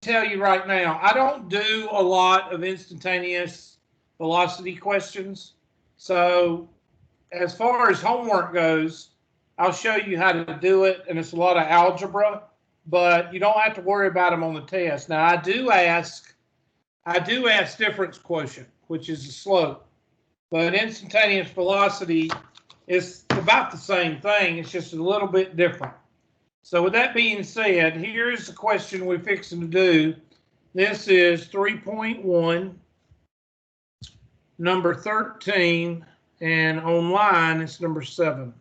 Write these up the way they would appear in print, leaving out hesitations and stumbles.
tell you right now, I don't do a lot of instantaneous velocity questions. So as far as homework goes, I'll show you how to do it, and it's a lot of algebra, but you don't have to worry about them on the test. Now, I do ask difference quotient, which is the slope, but instantaneous velocity is about the same thing. It's just a little bit different. So with that being said, here's the question we're fixing to do. This is 3.1, number 13, and online it's number 7.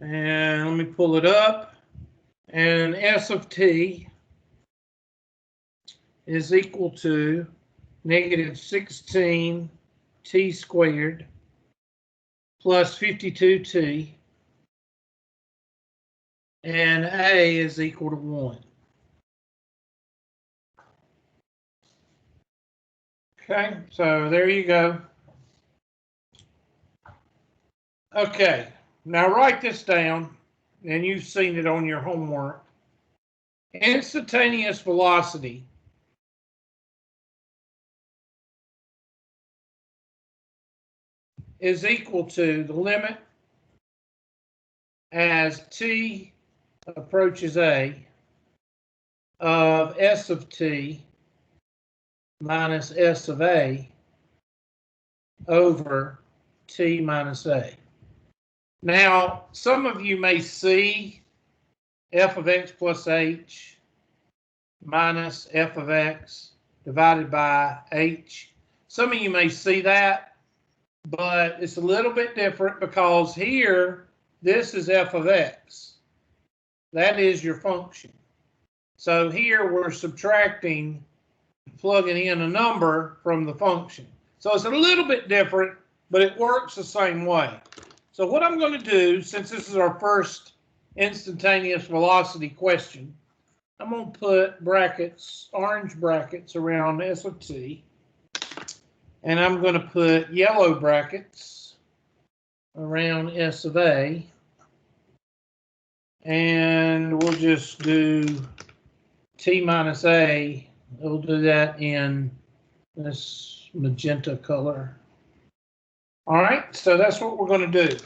And let me pull it up. And S of t is equal to negative 16 t squared plus 52t. And A is equal to 1. Okay, so there you go. Okay, now write this down, and you've seen it on your homework. Instantaneous velocity is equal to the limit as t approaches A of S of t minus S of A over t minus A. Now, some of you may see f of x plus h minus f of x divided by h. Some of you may see that, but it's a little bit different because here, this is f of x. That is your function. So here we're subtracting, plugging in a number from the function. So it's a little bit different, but it works the same way. So what I'm going to do, since this is our first instantaneous velocity question, I'm going to put brackets, orange brackets around S of t, and I'm going to put yellow brackets around S of A, and we'll just do t minus A. We'll do that in this magenta color. All right, so that's what we're going to do.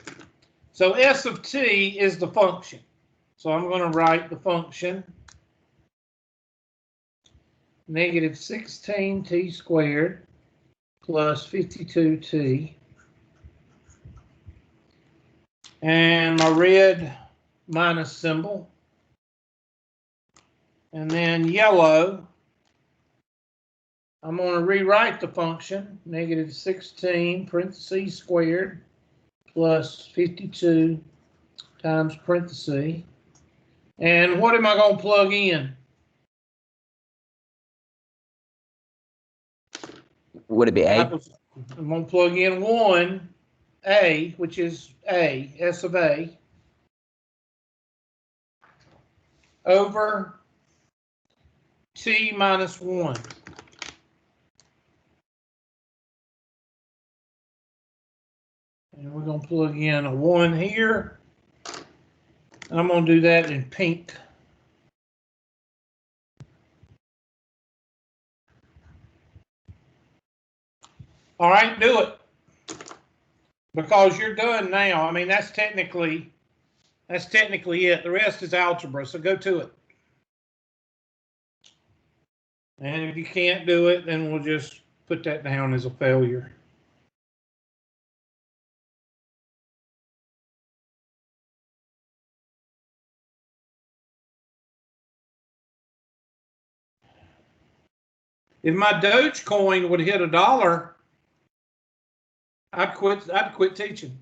So S of t is the function. So I'm going to write the function negative 16t squared plus 52t. And my red minus symbol. And then yellow, I'm going to rewrite the function, negative 16 parentheses squared plus 52 times parentheses. And what am I going to plug in? Would it be A? I'm going to plug in 1, A, which is A, S of A, over t minus 1. And we're going to plug in a 1 here. And I'm going to do that in pink. All right, do it. Because you're done now. I mean, that's technically it. The rest is algebra, so go to it. And if you can't do it, then we'll just put that down as a failure. If my Dogecoin would hit $1, I'd quit teaching.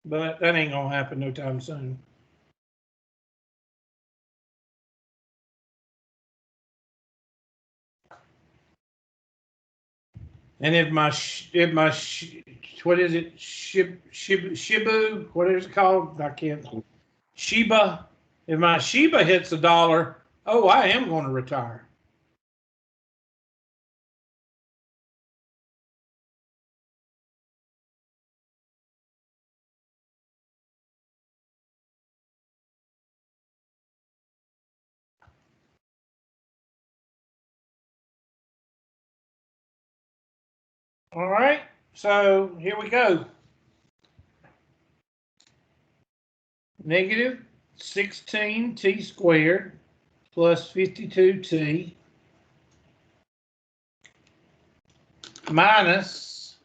But that ain't gonna happen no time soon. And if my what is it, Shibu, what is it called? I can't. Shiba. If my Shiba hits $1, oh, I am going to retire. All right, so here we go. Negative 16t squared plus 52t minus,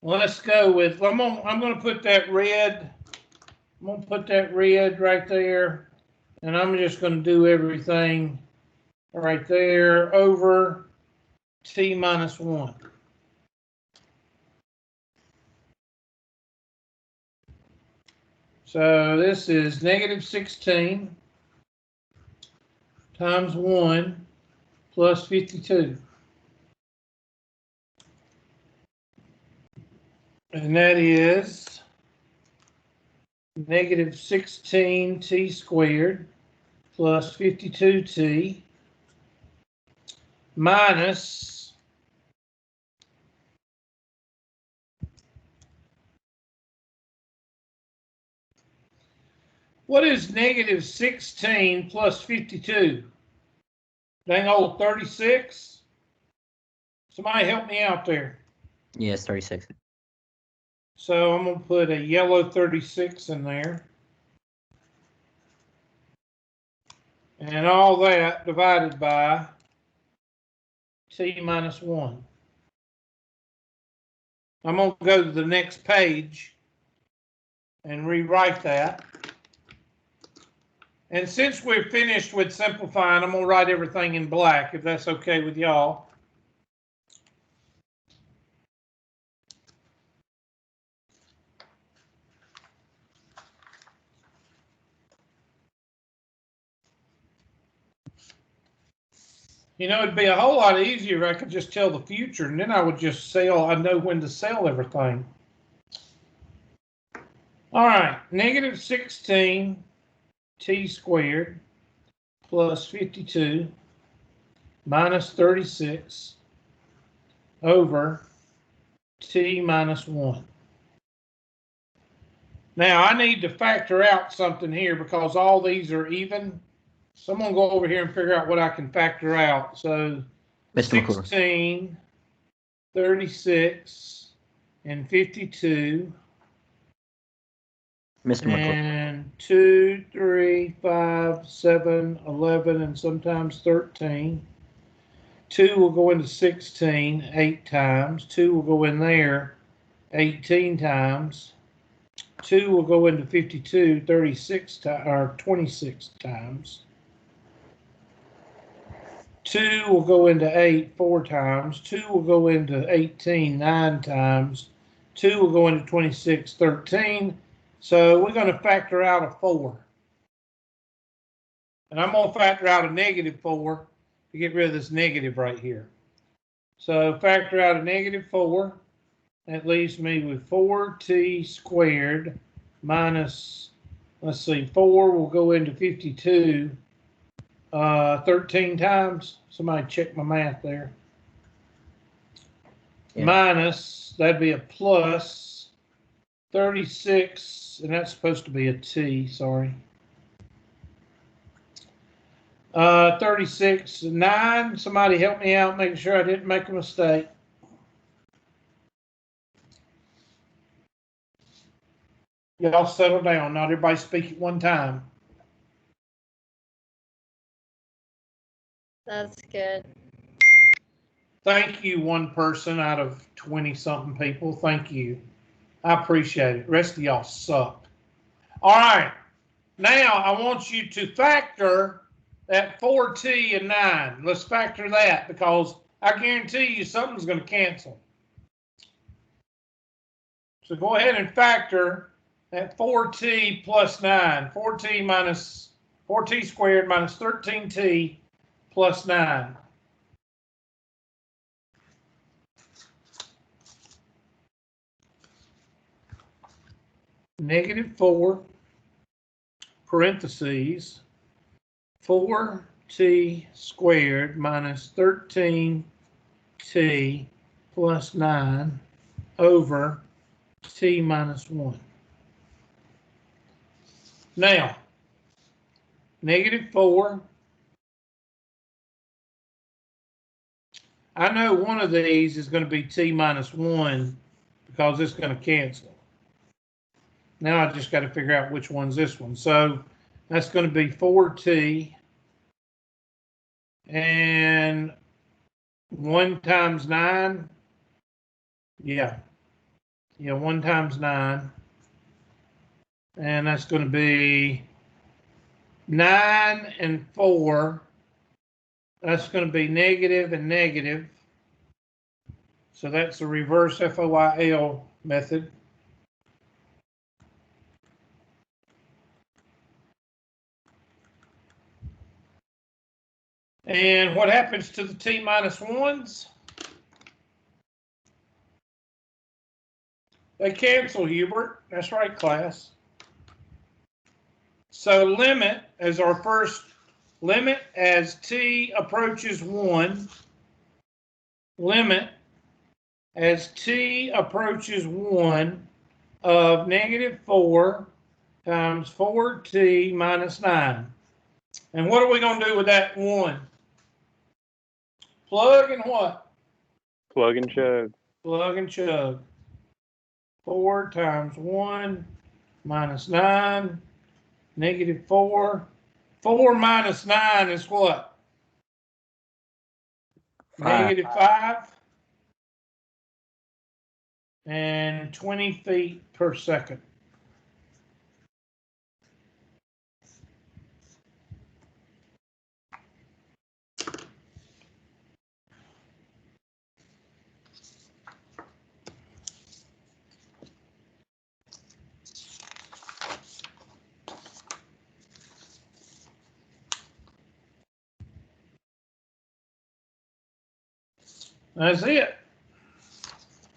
let's go with, I'm going to put that red, I'm going to put that red right there, and I'm just going to do everything right there over t minus 1. So this is negative 16 times 1 plus 52. And that is negative 16t squared plus 52t minus what is negative 16 plus 52? Dang old 36? Somebody help me out there. Yes, 36. So I'm going to put a yellow 36 in there. And all that divided by t minus 1. I'm going to go to the next page and rewrite that. And since we're finished with simplifying, I'm going to write everything in black, if that's okay with y'all. You know, it'd be a whole lot easier if I could just tell the future, and then I would just sell, I know when to sell everything. All right, negative 16 t squared plus 52 minus 36 over t minus 1. Now, I need to factor out something here because all these are even. So I'm going to go over here and figure out what I can factor out. So Mr. 16, 36, and 52. Mr. McClure. And 2, 3, 5, 7, 11, and sometimes 13. 2 will go into 16 8 times. 2 will go in there 18 times. 2 will go into 52 36 or 26 times. 2 will go into 8 4 times. 2 will go into 18 9 times. 2 will go into 26 13. So we're going to factor out a 4. And I'm going to factor out a negative 4 to get rid of this negative right here. So factor out a negative 4. That leaves me with 4t squared minus, let's see, 4 will go into 52 13 times. Somebody check my math there. Yeah. Minus, that'd be a plus 36, and that's supposed to be a t, sorry. 36, 9. Somebody help me out, making sure I didn't make a mistake. Y'all settle down. Not everybody speak at one time. That's good. Thank you, one person out of 20-something people. Thank you. I appreciate it. The rest of y'all suck. All right. Now, I want you to factor that 4t and 9. Let's factor that because I guarantee you something's going to cancel. So go ahead and factor that 4t plus 9. 4t squared minus 13t plus 9. Negative 4, parentheses, 4t squared minus 13t plus 9 over t minus 1. Now, negative 4 I know one of these is going to be t minus 1 because it's going to cancel. Now I just got to figure out which one's this one. So that's going to be 4t. And 1 times 9. Yeah. 1 times 9. And that's going to be 9 and 4. That's going to be negative and negative. So that's the reverse FOIL method. And what happens to the t minus 1s? They cancel, Hubert. That's right, class. So limit as our first limit as t approaches 1. Limit as t approaches 1 of negative 4 times 4t minus 9. And what are we going to do with that 1? Plug and what? Plug and chug. Plug and chug. 4 times 1 minus 9, negative 4. 4 minus 9 is what? 5. Negative 5. And 20 feet per second. That's it.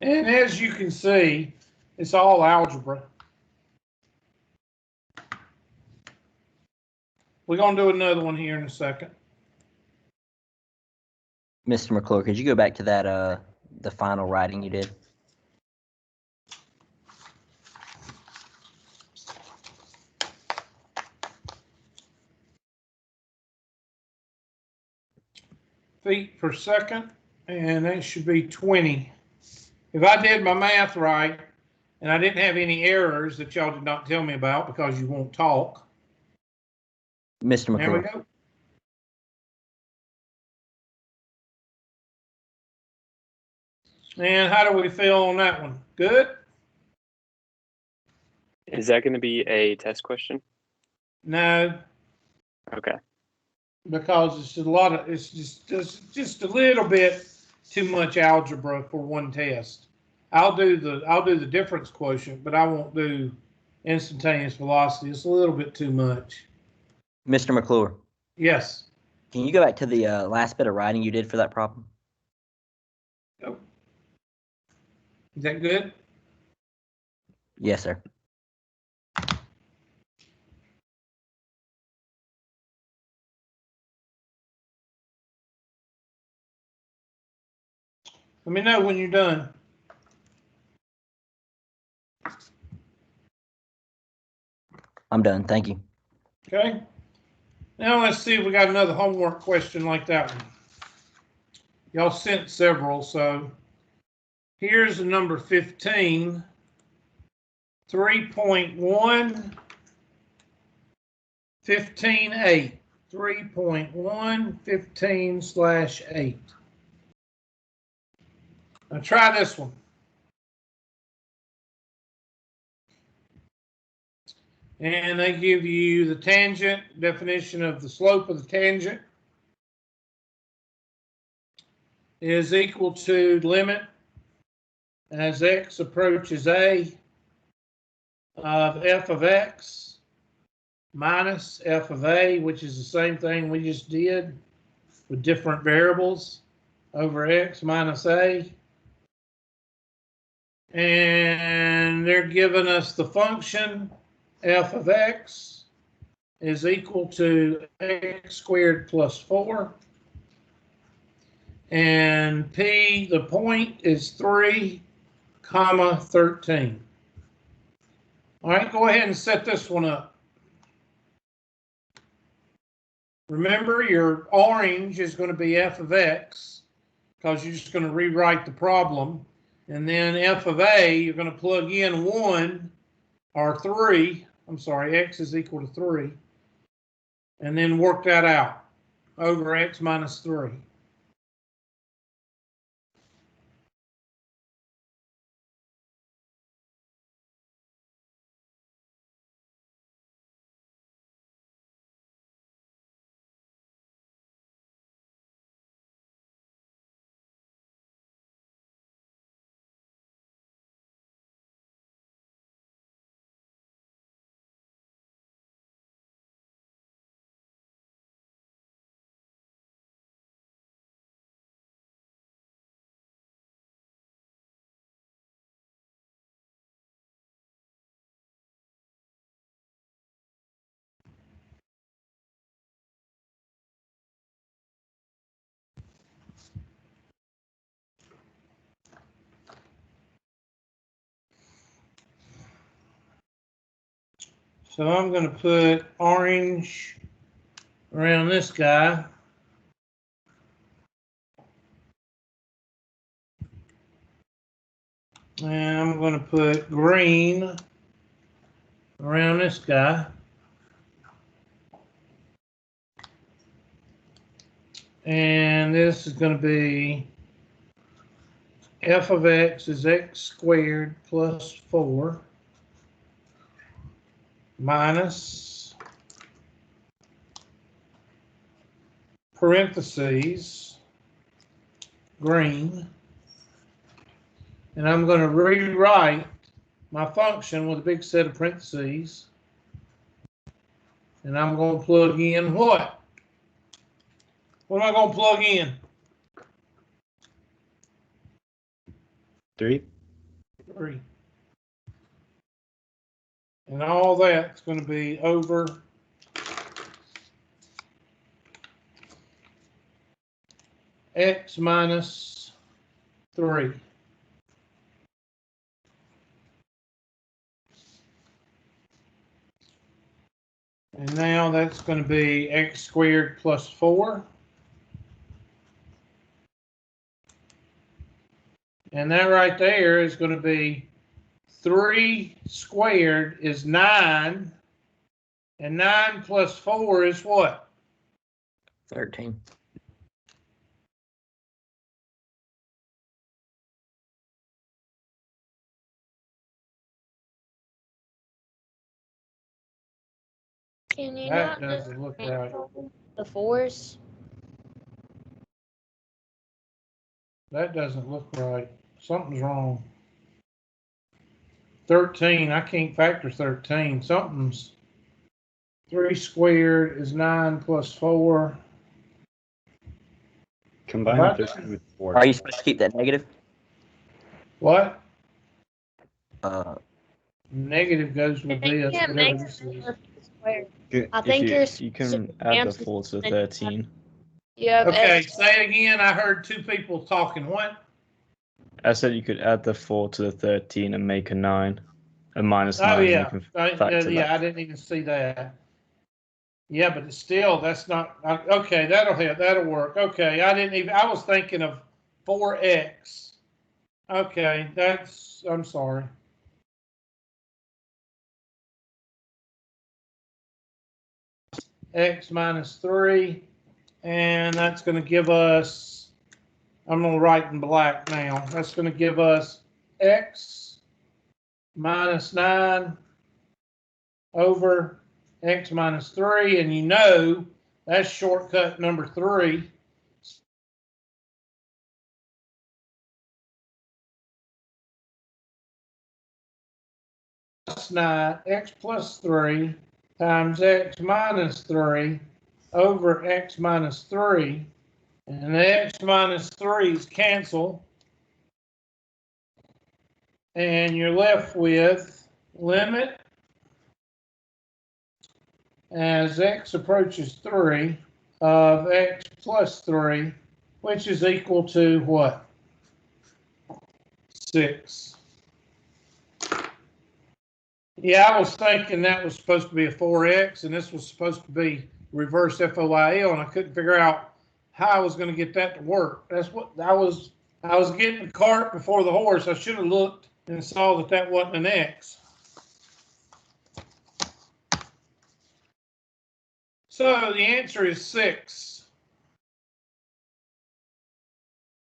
And as you can see, it's all algebra. We're going to do another one here in a second. Mr. McClure, could you go back to that the final writing you did? Feet per second, and that should be 20. If I did my math right, and I didn't have any errors that y'all did not tell me about because you won't talk. Mr. There we McClure. go. And how do we feel on that one? Good? Is that going to be a test question? No, Okay. because it's just a little bit too much algebra for one test. I'll do the difference quotient, but I won't do instantaneous velocity. It's a little bit too much. Mr. McClure, Yes. can you go back to the last bit of writing you did for that problem? Oh. Is that good? Yes, sir. Let me know when you're done. I'm done. Thank you. Okay. Now let's see if we got another homework question like that one. Y'all sent several, so here's the number 15. 3.1, 15.8. 3.1, 15/8. Now try this one. And they give you the tangent, definition of the slope of the tangent is equal to limit as x approaches a of f of x minus f of a, which is the same thing we just did with different variables, over x minus a. And they're giving us the function f of x is equal to x squared plus 4. And p, the point, is 3, 13. All right, go ahead and set this one up. Remember, your orange is going to be f of x because you're just going to rewrite the problem. And then f of a, you're going to plug in 1 or 3. I'm sorry, x is equal to 3. And then work that out over x minus 3. So I'm going to put orange around this guy. And I'm going to put green around this guy. And this is going to be f of x is x squared plus 4 minus parentheses green. And I'm going to rewrite my function with a big set of parentheses. And I'm going to plug in what? What am I going to plug in? 3. 3. And all that's going to be over x minus 3. And now that's going to be x squared plus 4. And that right there is going to be 3 squared is 9. And 9 plus 4 is what? 13. Can you That not just doesn't look right. cancel the 4s? That doesn't look right. Something's wrong. 13, I can't factor 13. Something's 3 squared is 9 plus 4. Combine What? 13 with 4. Are you supposed to keep that negative? What? Negative goes I with think you this, can't whatever make this is. squared. If I think you, you're you can add the 4 to 13. You have Okay, x. say again. I heard 2 people talking. What? I said you could add the 4 to the 13 and make a 9. A minus 9. Oh, and yeah. you can factor Yeah, that. I didn't even see that. Yeah, but it's still, that's not, okay, that'll help. That'll work. Okay, I was thinking of 4x. Okay, I'm sorry. X minus 3, and that's going to give us, I'm going to write in black now. That's going to give us x minus 9 over x minus 3, and you know that's shortcut number 3. Plus 9, x plus 3 times x minus 3 over x minus 3. And the x minus 3's cancel. And you're left with limit as x approaches 3 of x plus 3, which is equal to what? 6. Yeah, I was thinking that was supposed to be a 4x, and this was supposed to be reverse FOIL, and I couldn't figure out how I was going to get that to work. That's what I was getting the cart before the horse. I should have looked and saw that that wasn't an X. So the answer is 6.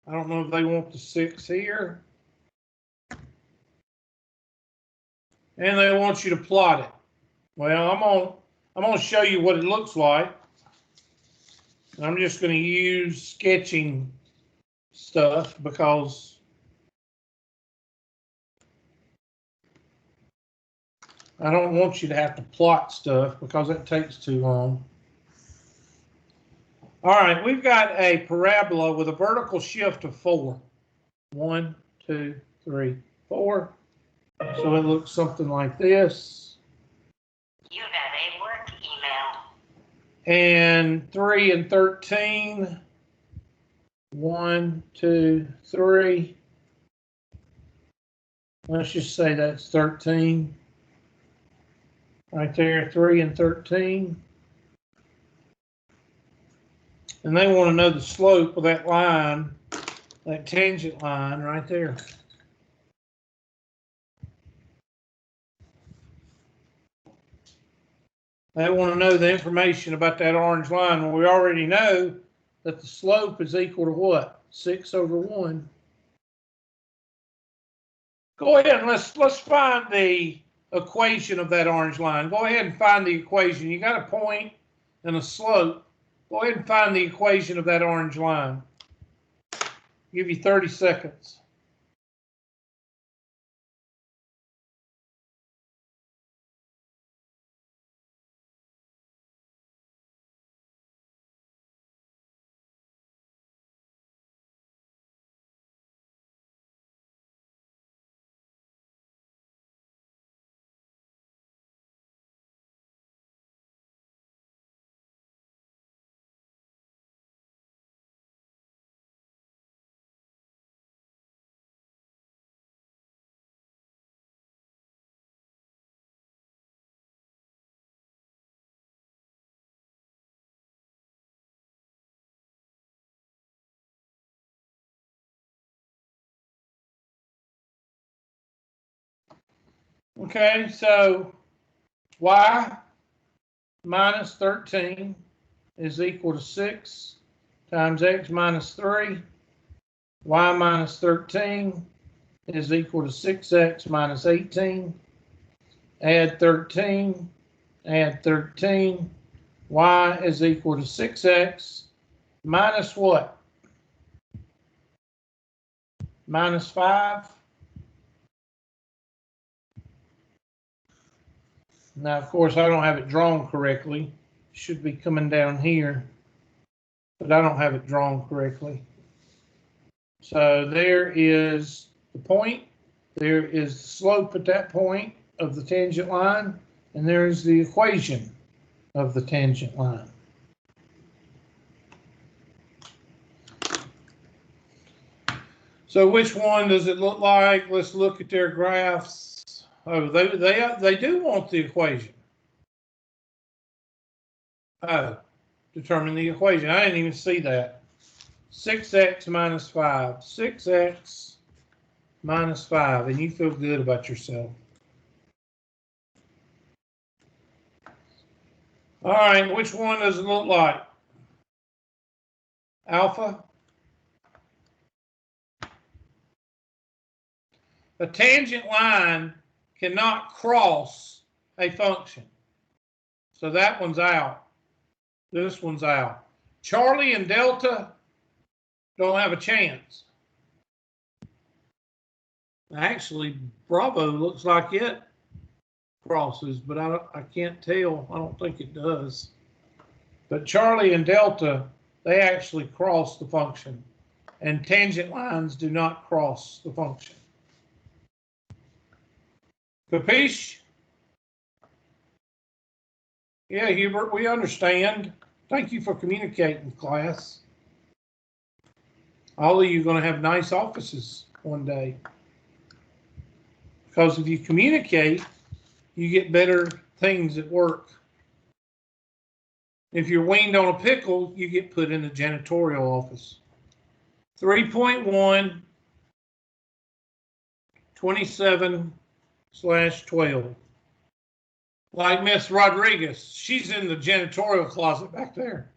I don't know if they want the 6 here. And they want you to plot it. Well, I'm gonna show you what it looks like. I'm just going to use sketching stuff because I don't want you to have to plot stuff because it takes too long. All right, we've got a parabola with a vertical shift of 4. 1, 2, 3, 4. So it looks something like this. You have a work email. And 3 and 13. 1, 2, 3. Let's just say that's 13. Right there, 3 and 13. And they want to know the slope of that line, that tangent line right there. They want to know the information about that orange line. Well, we already know that the slope is equal to what? 6 over 1. Go ahead and let's find the equation of that orange line. Go ahead and find the equation. You got a point and a slope. Go ahead and find the equation of that orange line. I'll give you 30 seconds. Okay, so y minus 13 is equal to 6 times x minus 3. Y minus 13 is equal to 6x minus 18. Add 13, add 13. Y is equal to 6x minus what? Minus 5. Now, of course, I don't have it drawn correctly. It should be coming down here, but I don't have it drawn correctly. So there is the point. There is the slope at that point of the tangent line, and there is the equation of the tangent line. So which one does it look like? Let's look at their graphs. Oh, they do want the equation. Oh, determine the equation. I didn't even see that. 6x minus 5. 6x minus 5. And you feel good about yourself. All right, which one does it look like? Alpha? A tangent line cannot cross a function. So that one's out. This one's out. Charlie and Delta don't have a chance. Actually, Bravo looks like it crosses, but I can't tell. I don't think it does. But Charlie and Delta, they actually cross the function. And tangent lines do not cross the function. Capiche? Yeah, Hubert, we understand. Thank you for communicating, class. All of you are going to have nice offices one day. Because if you communicate, you get better things at work. If you're weaned on a pickle, you get put in the janitorial office. 3.1, 27/12. Like Miss Rodriguez, she's in the janitorial closet back there.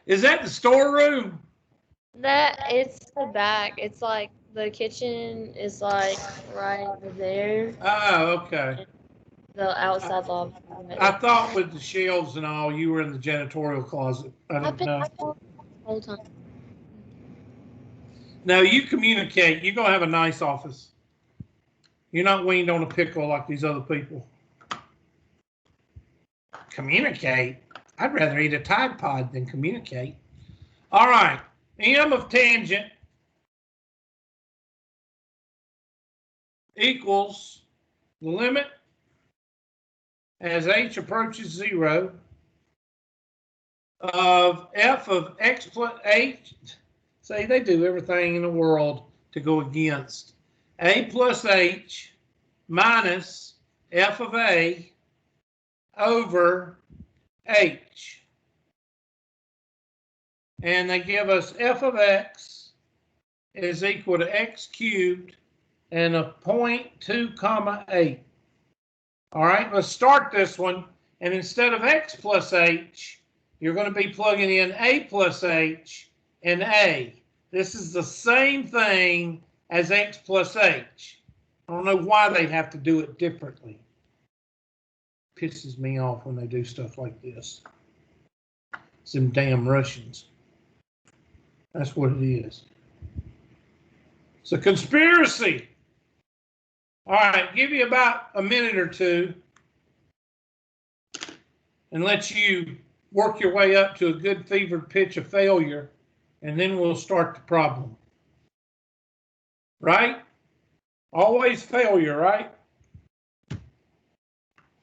Is that the storeroom? That it's the back. It's like the kitchen is like right there. Oh, okay. The outside lobby. I thought with the shelves and all, you were in the janitorial closet. I I've don't been know. the whole time. No, you communicate. You're going to have a nice office. You're not weaned on a pickle like these other people. Communicate? I'd rather eat a Tide Pod than communicate. All right. M of tangent equals the limit as h approaches 0 of f of x plus h. See, they do everything in the world to go against. A plus h minus f of a over h. And they give us f of x is equal to x cubed and a 0.2 comma 8. All right, let's start this one. And instead of x plus h, you're going to be plugging in a plus h and a. This is the same thing as x plus h. I don't know why they have to do it differently. Pisses me off when they do stuff like this. It's them damn Russians. That's what it is. It's a conspiracy. All right, give you about a minute or two and let you work your way up to a good fevered pitch of failure, and then we'll start the problem. Right? Always failure, right?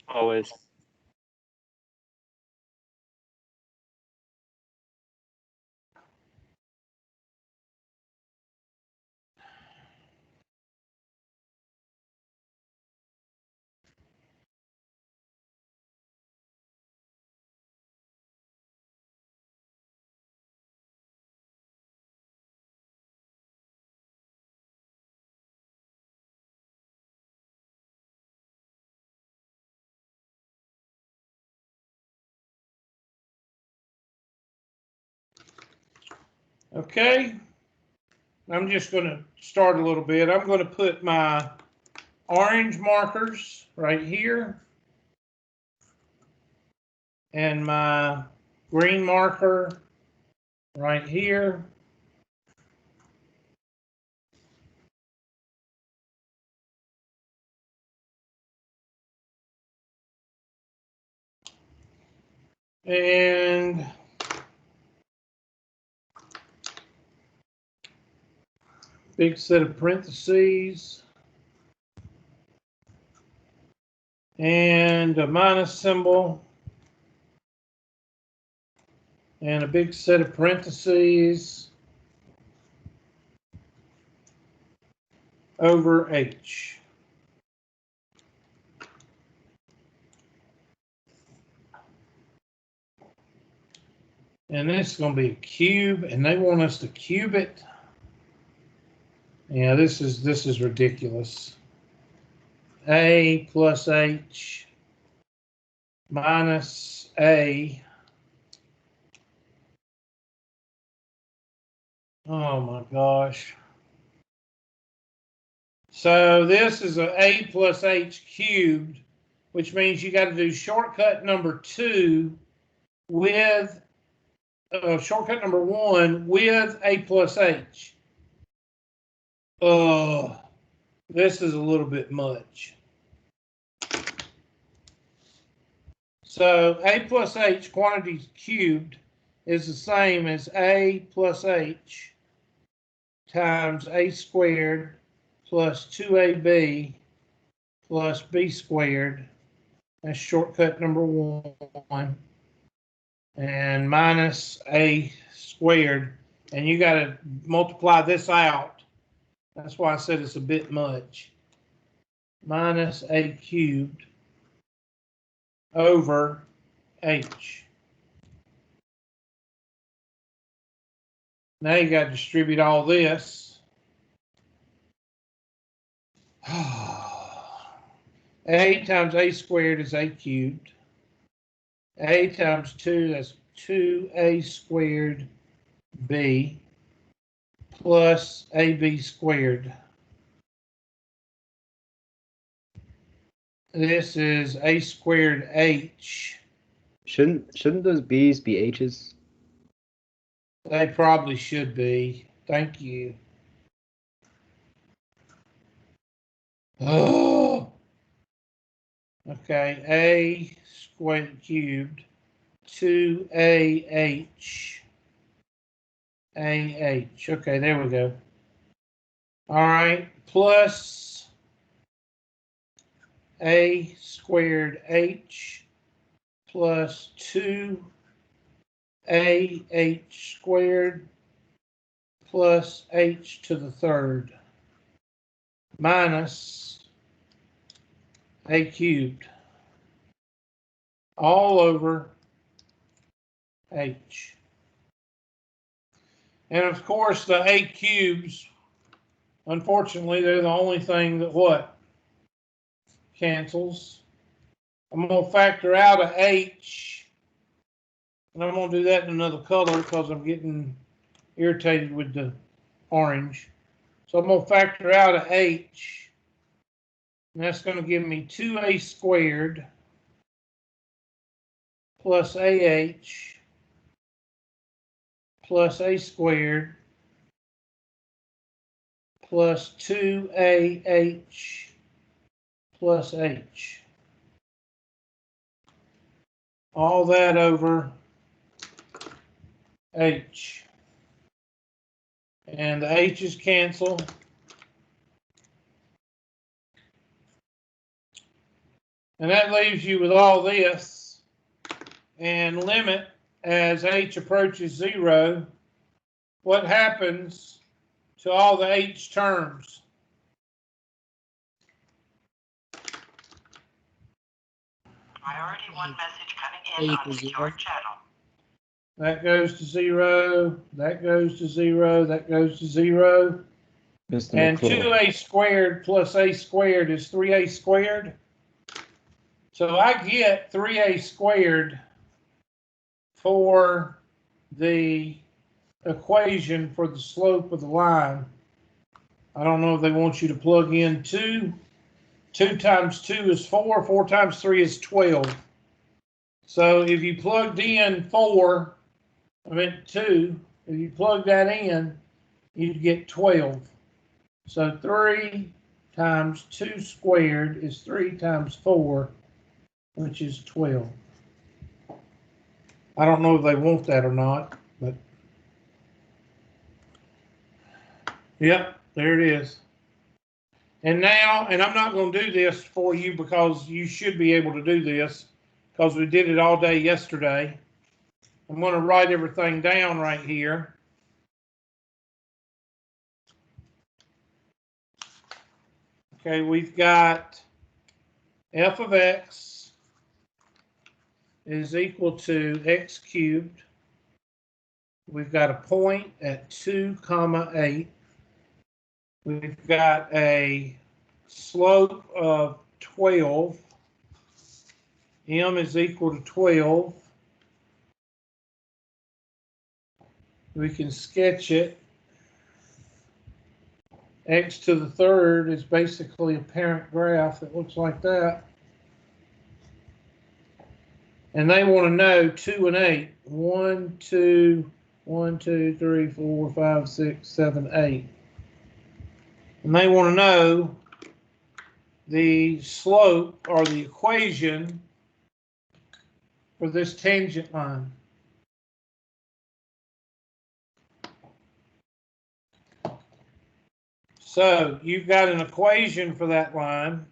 Always. Okay. I'm just going to start a little bit. I'm going to put my orange markers right here and my green marker right here. And big set of parentheses. And a minus symbol. And a big set of parentheses over H. And this is going to be a cube, and they want us to cube it. Yeah, this is ridiculous. A plus H minus A. Oh my gosh. So this is a plus H cubed, which means you got to do shortcut number 2 with shortcut number 1 with A plus H. This is a little bit much. So A plus H quantity cubed is the same as A plus H times A squared plus 2AB plus B squared. That's shortcut number 1. And minus A squared. And you got to multiply this out. That's why I said it's a bit much. Minus A cubed over h. Now you got to distribute all this. A times a squared is a cubed. A times 2, that's 2a squared b plus ab squared. This is a squared h. Shouldn't those b's be h's? They probably should be. Thank you. Oh. Okay, a squared cubed, 2ah. AH. Okay, there we go. All right, plus a squared h plus 2ah squared plus h to the third minus a cubed all over h. And of course, the a cubes, unfortunately, they're the only thing that what? Cancels. I'm going to factor out a h, and I'm going to do that in another color because I'm getting irritated with the orange. So I'm going to factor out a h, and that's going to give me 2a squared plus ah plus a squared plus 2ah plus h. All that over h. And the h's cancel. And that leaves you with all this. And limit as h approaches 0. What happens to all the h terms? Priority 1 message coming in on secure channel. That goes to 0. That goes to 0. That goes to 0. Mr. And McClure. 2a squared plus a squared is 3a squared. So I get 3a squared for the equation for the slope of the line. I don't know if they want you to plug in 2. 2 times 2 is 4. 4 times 3 is 12. So if you plugged in 2, if you plug that in, you'd get 12. So 3 times 2 squared is 3 times 4, which is 12. I don't know if they want that or not, but yep, there it is. And now, and I'm not going to do this for you because you should be able to do this because we did it all day yesterday. I'm going to write everything down right here. Okay, we've got f of x is equal to x cubed. We've got a point at 2, 8. We've got a slope of 12. M is equal to 12. We can sketch it. X to the third is basically a parent graph that looks like that. And they want to know 2 and 8. 1, 2, 1, 2, 3, 4, 5, 6, 7, 8. And they want to know the slope or the equation for this tangent line. So you've got an equation for that line,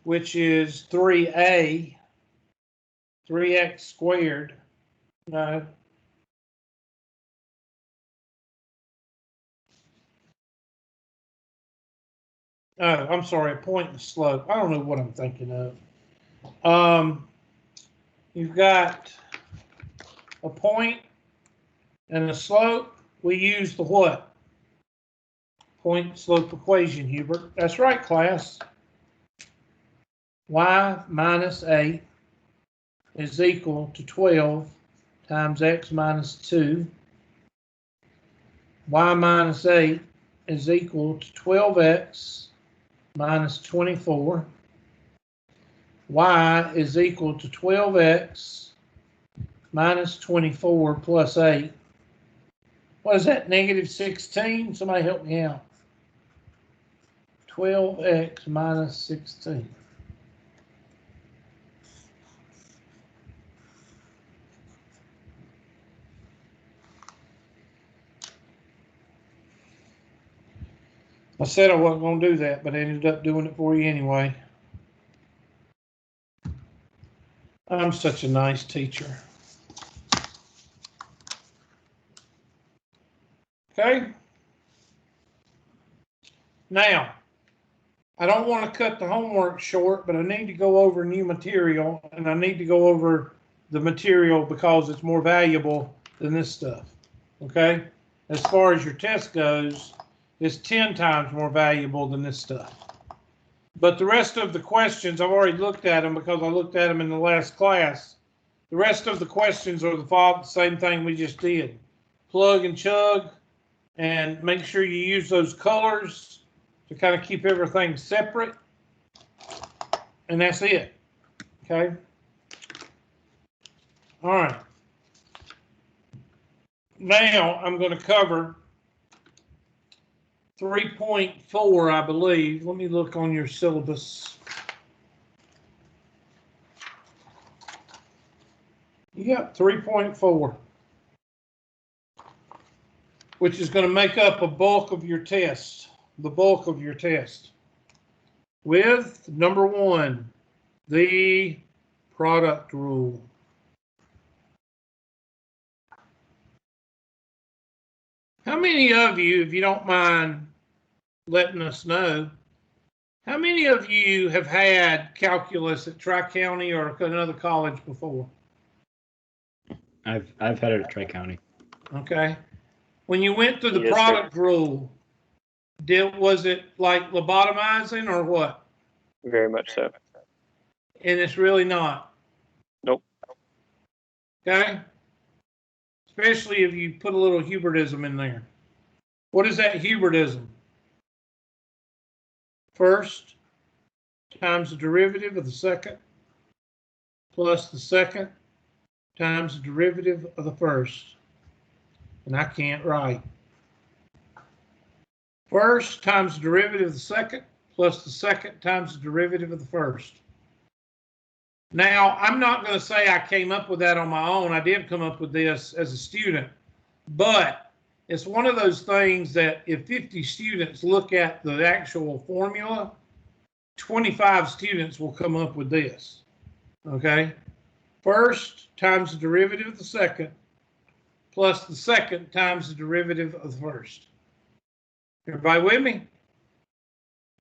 which is 3x squared. No. Oh, I'm sorry, a point and a slope. I don't know what I'm thinking of. You've got a point and a slope. We use the what? Point slope equation, Hubert. That's right, class. Y minus 8 is equal to 12 times x minus 2. Y minus 8 is equal to 12x minus 24. Y is equal to 12x minus 24 plus 8. What is that, negative 16? Somebody help me out. 12x minus 16. I said I wasn't going to do that, but I ended up doing it for you anyway. I'm such a nice teacher. Okay. Now, I don't want to cut the homework short, but I need to go over new material, and I need to go over the material because it's more valuable than this stuff. Okay? As far as your test goes, it's 10 times more valuable than this stuff. But the rest of the questions, I've already looked at them because I looked at them in the last class. The rest of the questions are the same thing we just did. Plug and chug, and make sure you use those colors to kind of keep everything separate. And that's it. Okay? All right. Now I'm going to cover 3.4, I believe. Let me look on your syllabus. Yep, 3.4, which is going to make up a bulk of your test, the bulk of your test, with number 1, the product rule. How many of you, if you don't mind letting us know, how many of you have had calculus at Tri-County or another college before? I've had it at Tri-County. Okay. When you went through the Yes, product rule, was it like lobotomizing or what? Very much so. And it's really not. Nope. Okay? Especially if you put a little Hubertism in there. What is that Hubertism? First times the derivative of the second plus the second times the derivative of the first. And I can't write. First times the derivative of the second plus the second times the derivative of the first. Now, I'm not going to say I came up with that on my own. I did come up with this as a student, but it's one of those things that if 50 students look at the actual formula, 25 students will come up with this, okay? First times the derivative of the second plus the second times the derivative of the first. Everybody with me?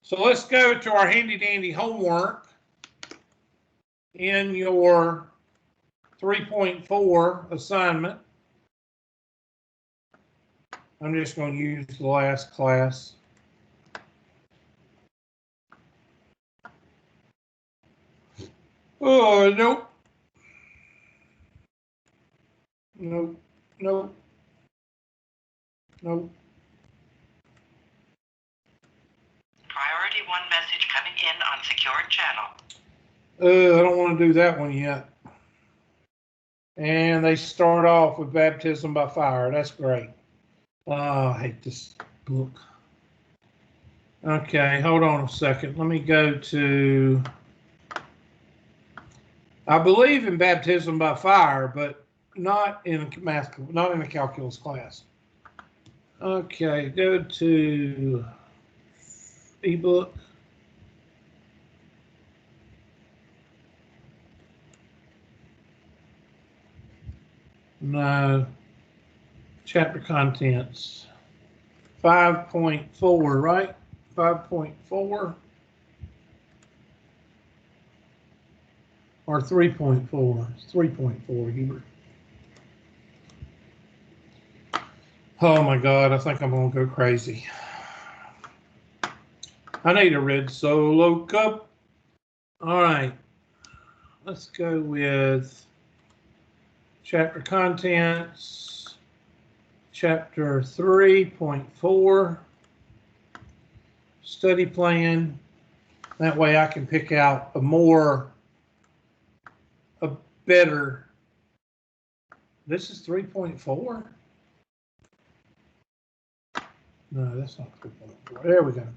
So let's go to our handy dandy homework in your 3.4 assignment. I'm just going to use the last class. Oh, nope. Nope. Nope. Nope. Priority 1 message coming in on secured channel. I don't want to do that one yet. And they start off with baptism by fire. That's great. I hate this book. Okay, hold on a second. Let me go to, I believe in baptism by fire, but not in math, not in a calculus class. Okay, go to ebook. No. Chapter contents. 5.4, right? 5.4. Or 3.4. It's 3.4, Hubert. Oh my God, I think I'm gonna go crazy. I need a red Solo cup. All right, let's go with chapter contents, chapter 3.4, study plan. That way I can pick out a better, this is 3.4? No, that's not 3.4. There we go.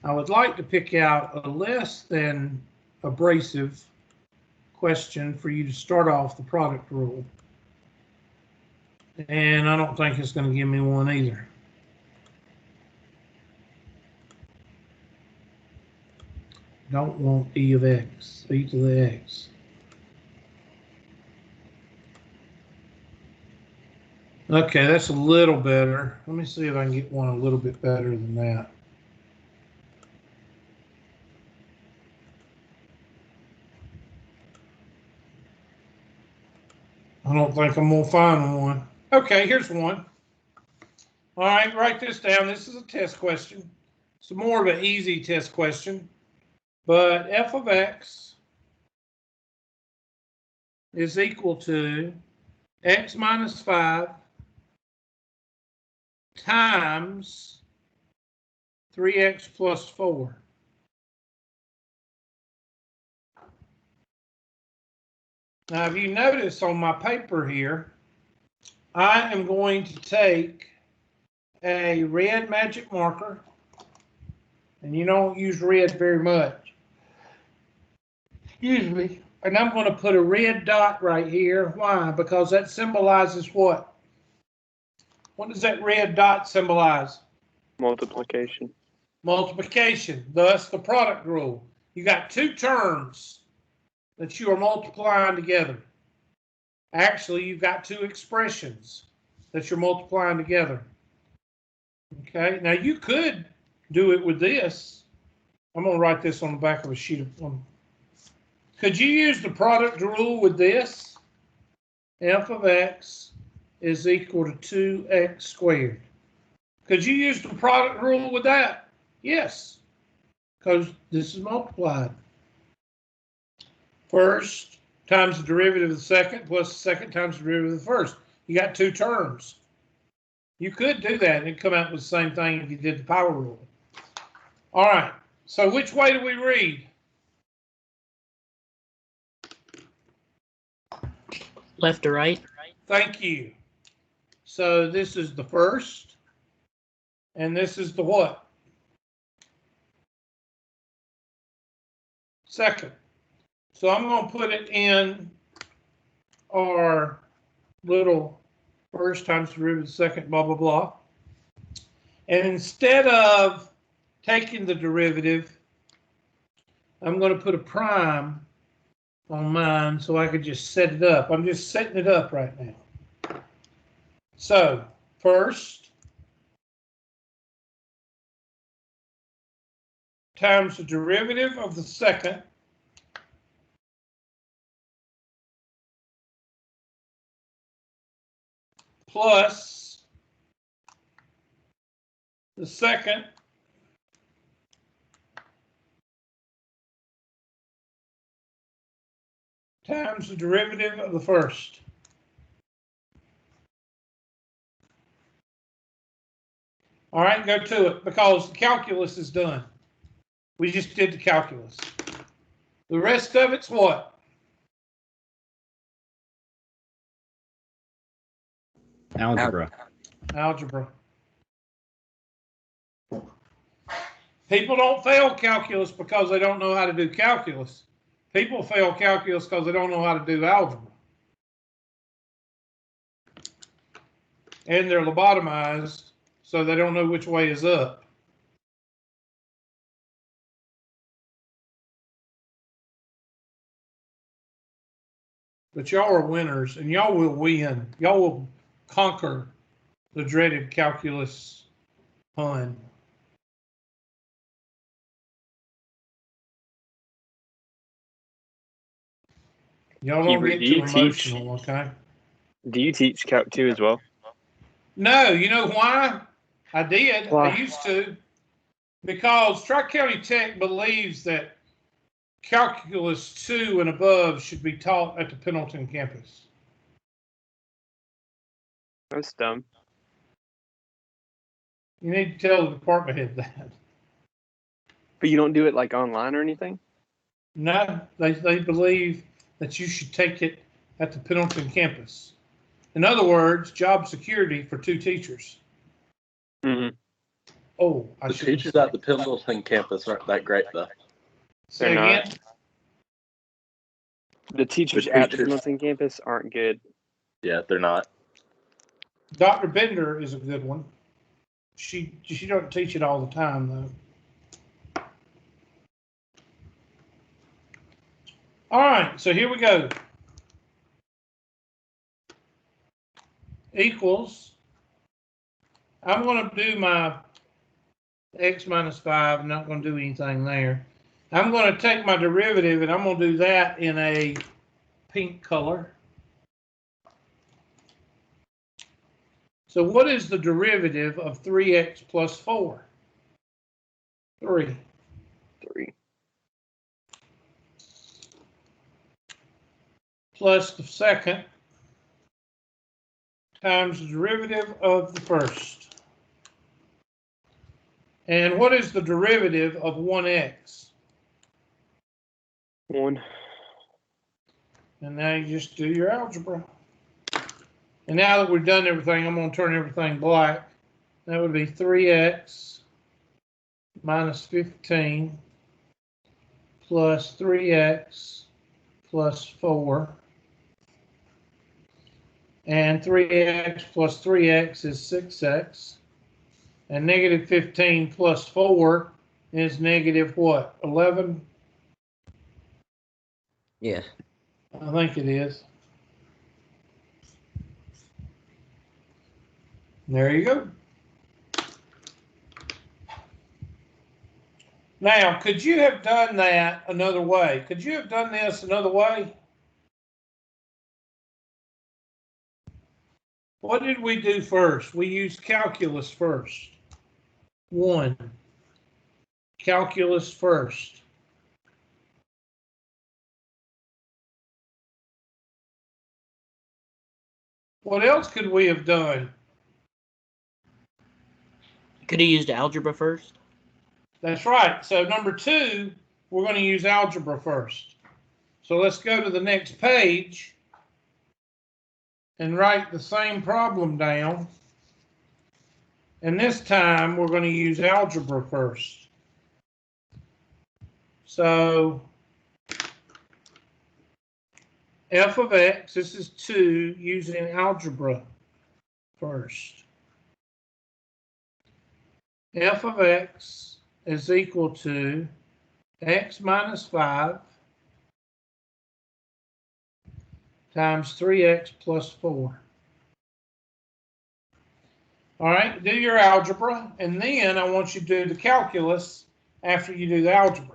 I would like to pick out a less than abrasive question for you to start off the product rule. And I don't think it's going to give me one either. Don't want e of x, e to the x. Okay, that's a little better. Let me see if I can get one a little bit better than that. I don't think I'm going to find one. Okay, here's one. All right, write this down. This is a test question. It's more of an easy test question. But f of x is equal to x minus 5 times 3x plus 4. Now, if you notice on my paper here, I am going to take a red magic marker, and you don't use red very much. Excuse me. And I'm going to put a red dot right here. Why? Because that symbolizes what? What does that red dot symbolize? Multiplication. Multiplication. Thus, the product rule. You got two terms that you are multiplying together. Actually, you've got two expressions that you're multiplying together. Okay, now you could do it with this. I'm going to write this on the back of a sheet of paper. Could you use the product rule with this? F of x is equal to 2x squared. Could you use the product rule with that? Yes, because this is multiplied. First times the derivative of the second plus the second times the derivative of the first. You got two terms. You could do that and it'd come out with the same thing if you did the power rule. All right, so which way do we read? Left to right. Thank you. So this is the first, and this is the what? Second. So I'm going to put it in our little first times derivative of the second, blah, blah, blah. And instead of taking the derivative, I'm going to put a prime on mine so I could just set it up. I'm just setting it up right now. So first times the derivative of the second plus the second times the derivative of the first. All right, go to it because the calculus is done. We just did the calculus. The rest of it's what? Algebra. Algebra. People don't fail calculus because they don't know how to do calculus. People fail calculus because they don't know how to do algebra. And they're lobotomized, so they don't know which way is up. But y'all are winners, and y'all will win. Y'all will conquer the dreaded calculus pun. Y'all don't Hebrew, get do too you teach- emotional, okay? Do you teach Calc 2 as well? No, you know why? I did. Why? I used to. Because Tri-County Tech believes that Calculus 2 and above should be taught at the Pendleton campus. That's dumb. You need to tell the department head that. But you don't do it like online or anything? No, they believe that you should take it at the Pendleton campus. In other words, job security for 2 teachers. Mm-hmm. Oh, I The should teachers at the Pendleton campus aren't that great, though. say They're not. again. The teachers The at the teachers- Pendleton campus aren't good. Yeah, they're not. Dr. Bender is a good one. She doesn't teach it all the time though. All right, so here we go. Equals. I'm going to do my x minus 5. I'm not going to do anything there. I'm going to take my derivative and I'm going to do that in a pink color. So what is the derivative of 3x plus 4? 3. 3. Plus the second times the derivative of the first. And what is the derivative of 1x? 1. And now you just do your algebra. And now that we've done everything, I'm going to turn everything black. That would be 3x minus 15 plus 3x plus 4. And 3x plus 3x is 6x. And negative 15 plus 4 is negative what? 11? Yeah. I think it is. There you go. Now, could you have done that another way? Could you have done this another way? What did we do first? We used calculus first. 1. Calculus first. What else could we have done? Could have used algebra first. That's right. So number 2, we're going to use algebra first. So let's go to the next page and write the same problem down. And this time we're going to use algebra first. So f of x, this is 2 using algebra first. F of x is equal to x minus 5 times 3x plus 4. All right, do your algebra, and then I want you to do the calculus after you do the algebra.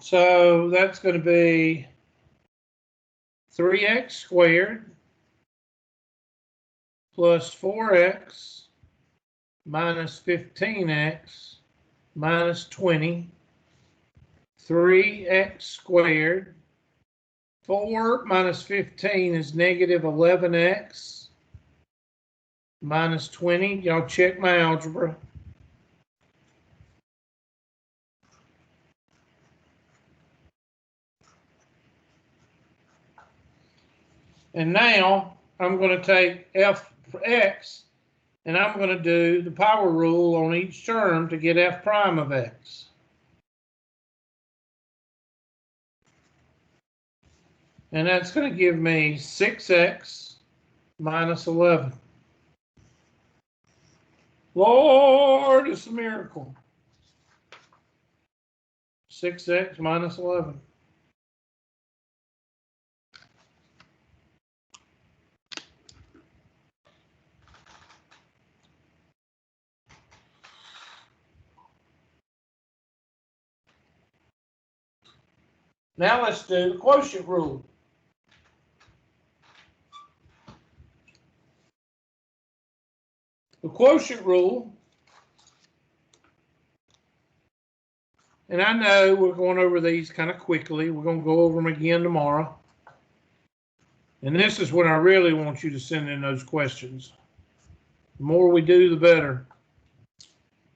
So that's going to be 3x squared plus 4x minus 15x minus 20, 3x squared. 4 minus 15 is negative 11x minus 20. Y'all check my algebra. And now I'm going to take f for x, and I'm going to do the power rule on each term to get f prime of x. And that's going to give me 6x minus 11. Lord, it's a miracle. 6x minus 11. Now let's do the quotient rule. The quotient rule, and I know we're going over these kind of quickly. We're going to go over them again tomorrow. And this is when I really want you to send in those questions. The more we do, the better.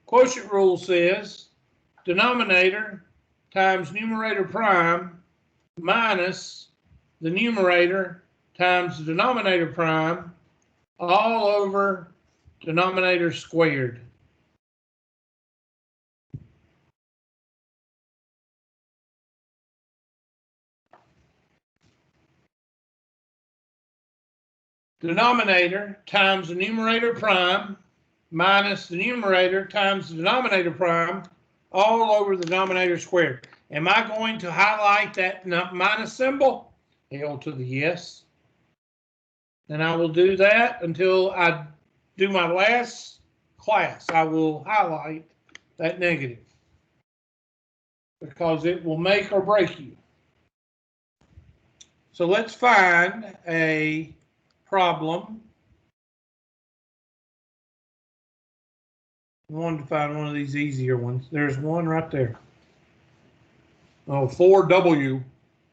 Quotient rule says denominator times numerator prime minus the numerator times the denominator prime all over denominator squared. Denominator times the numerator prime minus the numerator times the denominator prime all over the denominator squared. Am I going to highlight that minus symbol? Hell to the yes. And I will do that until I do my last class. I will highlight that negative because it will make or break you. So let's find a problem. I wanted to find one of these easier ones. There's one right there. Oh, 4w.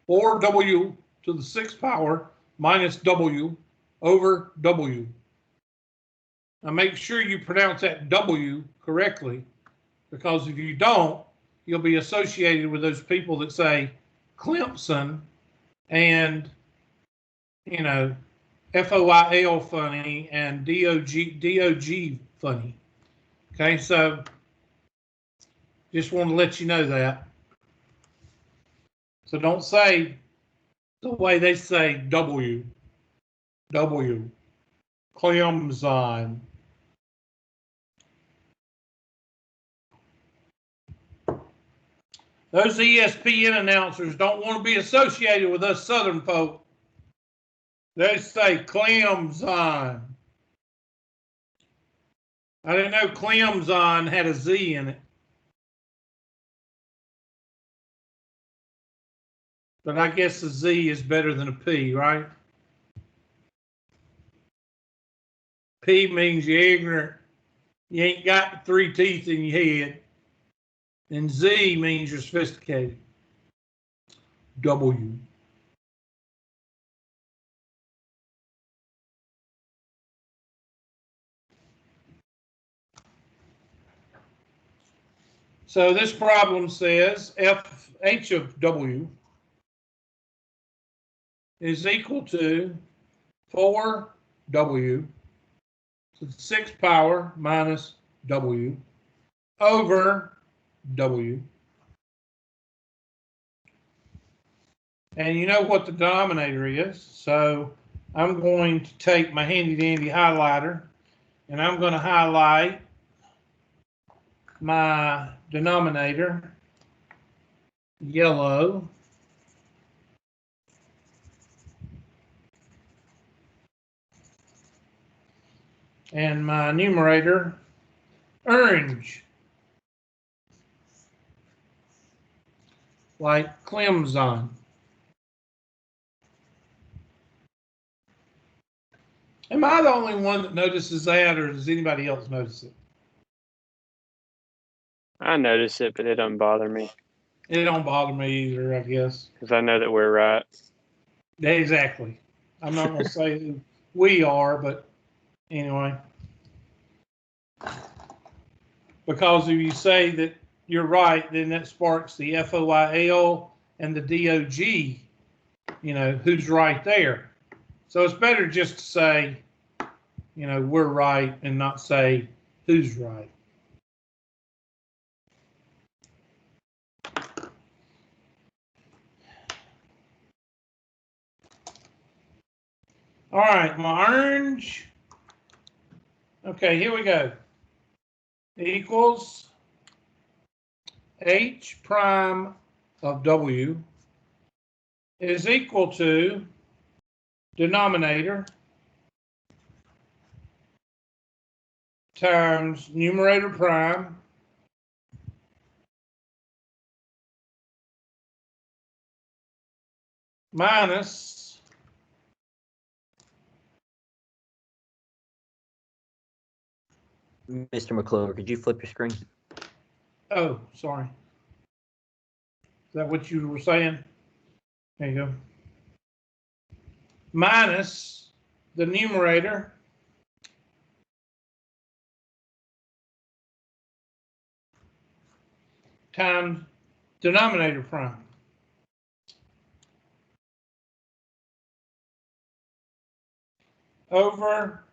4w to the 6th power minus w over w. Now make sure you pronounce that w correctly, because if you don't, you'll be associated with those people that say Clemson and, you know, FOIL funny and DOG funny. Okay, so just want to let you know that. So don't say the way they say W. Clemson. Those ESPN announcers don't want to be associated with us Southern folk. They say Clemson. I didn't know Clemson had a Z in it. But I guess a Z is better than a P, right? P means you're ignorant. You ain't got 3 teeth in your head. And Z means you're sophisticated. W. So this problem says H of W is equal to 4W to the 6th power minus W over W. And you know what the denominator is, so I'm going to take my handy dandy highlighter and I'm going to highlight my denominator yellow. And my numerator orange, like Clemson. Am I the only one that notices that, or does anybody else notice it? I notice it, but it doesn't bother me. It don't bother me either, I guess. Because I know that we're right. Exactly. I'm not going to say who we are, but anyway. Because if you say that you're right, then that sparks the FOIL and the DOG, you know, who's right there. So it's better just to say, you know, we're right and not say who's right. All right, my orange. Okay, here we go. Equals H prime of W is equal to denominator times numerator prime minus Mr. McClure, could you flip your screen? oh, sorry. Is that what you were saying? There you go. Minus the numerator times denominator prime. Over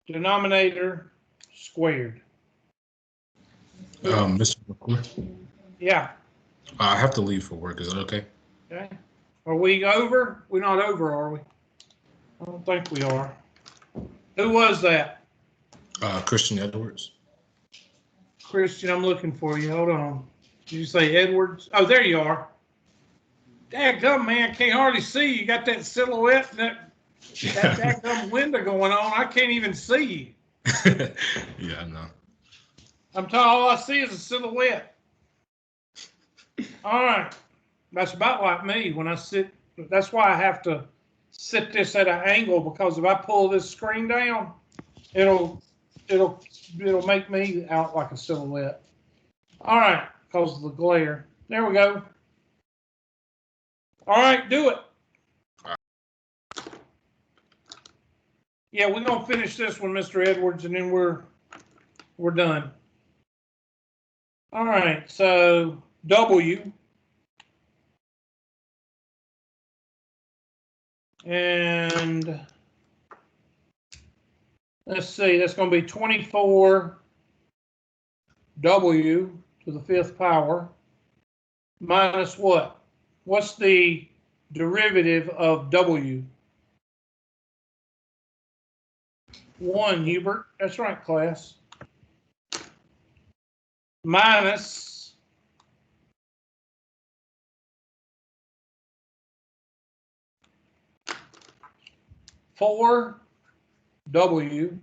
denominator squared. Mr. McCoy, Yeah. I have to leave for work. Is that okay? Okay. Are we over? We're not over, are we? I don't think we are. Who was that? Christian Edwards. Christian, I'm looking for you. Hold on. Did you say Edwards? Oh, there you are. Dadgum, man, can't hardly see. You got that silhouette and that dadgum window going on. I can't even see you. Yeah, I know. I'm telling all I see is a silhouette. All right. That's about like me when I sit. That's why I have to sit this at an angle, because if I pull this screen down, it'll make me out like a silhouette. All right, because of the glare. There we go. All right, do it. Yeah, we're gonna finish this one, Mr. Edwards, and then we're done. All right, so W and let's see, that's going to be 24W to the 5th power minus what? What's the derivative of W? 1, Hubert. That's right, class. Minus 4W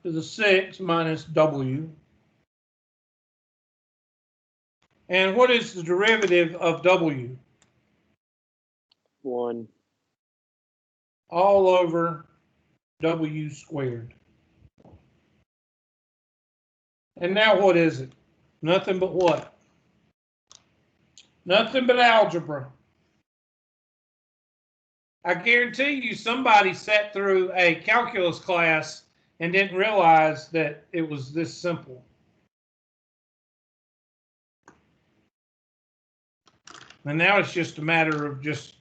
to the 6 minus W. And what is the derivative of W? 1. All over W squared. And now what is it? Nothing but what? Nothing but algebra. I guarantee you somebody sat through a calculus class and didn't realize that it was this simple. And now it's just a matter of just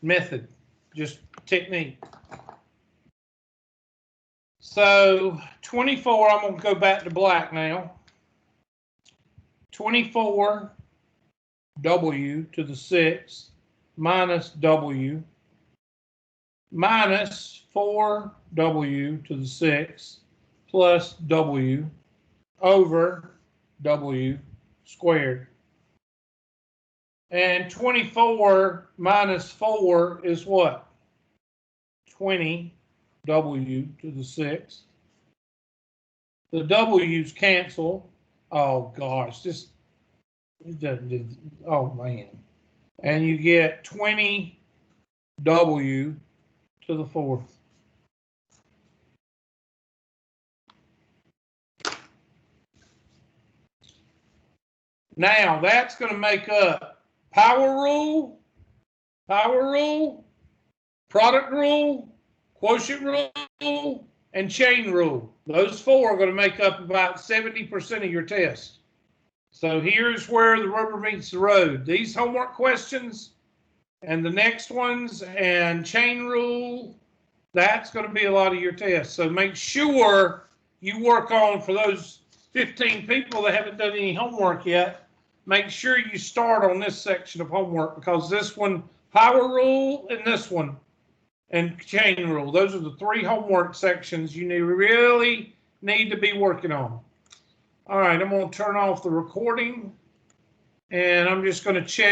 method, just technique. So 24, I'm going to go back to black now. 24W to the 6 minus W minus 4W to the 6 plus W over W squared. And 24 minus 4 is what? 20W to the 6. The W's cancel. Oh gosh, this, oh man. And you get 20W to the 4th. Now that's going to make up power rule, product rule, quotient rule, and chain rule. Those 4 are going to make up about 70% of your test. So here's where the rubber meets the road. These homework questions and the next ones and chain rule That's going to be a lot of your tests. So make sure you work on, for those 15 people that haven't done any homework yet, make sure you start on this section of homework, because this one, power rule, and this one, and chain rule, those are the 3 homework sections you really need to be working on. All right, I'm going to turn off the recording, and I'm just going to check